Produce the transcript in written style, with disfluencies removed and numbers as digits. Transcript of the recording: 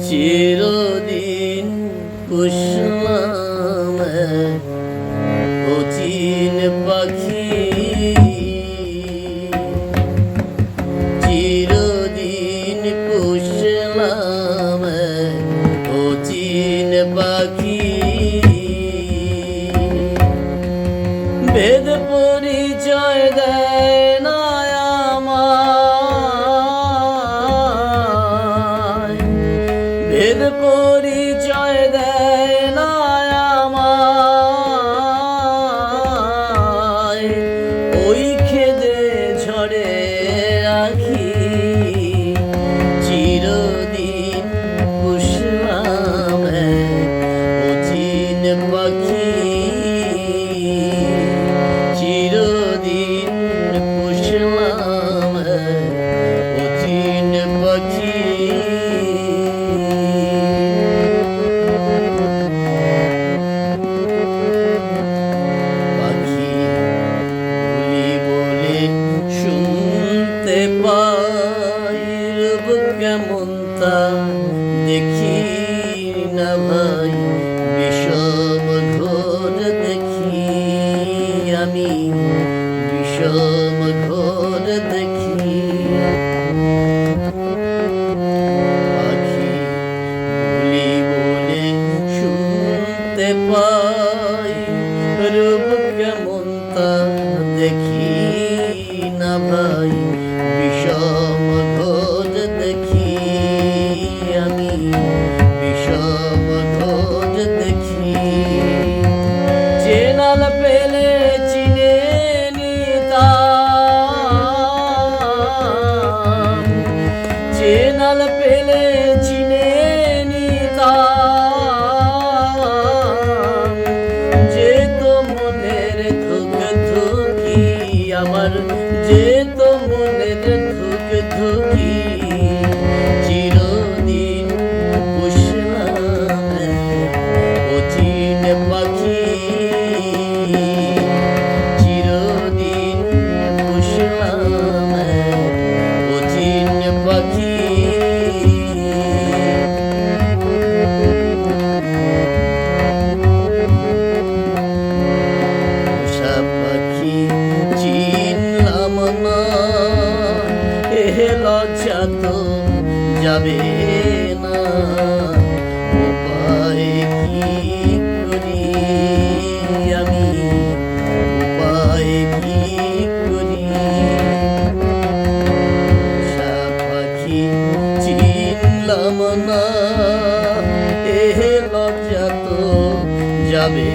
চিরদিন পুষলাম অচিন পাখি, চিরদিন পুষলাম অচিন পাখি। ভেদ পরিচয় দেয় না আমায়, ভেদ পরিচয় দেয় না আমায়। ওই খেদে ঝরে আখি, চিরদিন পুষলাম অচিন পাখি, চিরদিন পুষলাম অচিন পাখি। পাখি বলি বলে শুনতে পাই, রূপ কেমন তা দেখি না ভাই। বিষম ঘোর দেখি আমি, বিষম ঘোর দেখি। পাখি বলি বলে শুনতে পাই, রূপ কেমন তা দেখি না ভাই। বিষম ঘোর দেখি আমি, বিষম ঘোর দেখি। চেনাল পেলে চিনে নিতাম, চেনাল পেলে চিনে নিতাম। যে তো মনের ধুক ধুকি আমার, যে তো মনের ধুক ধুকি। চিরদিন পুষলাম অচিন পাখি, চিরদিন পুষলাম অচিন পাখি। পোষা পাখি চিনলাম না, এ লজ্জা তো যাবে না। উপায় কি করি আমি, উপায় কি করি। পোষা পাখি চিনলাম না, এ লজ্জা তো যাবে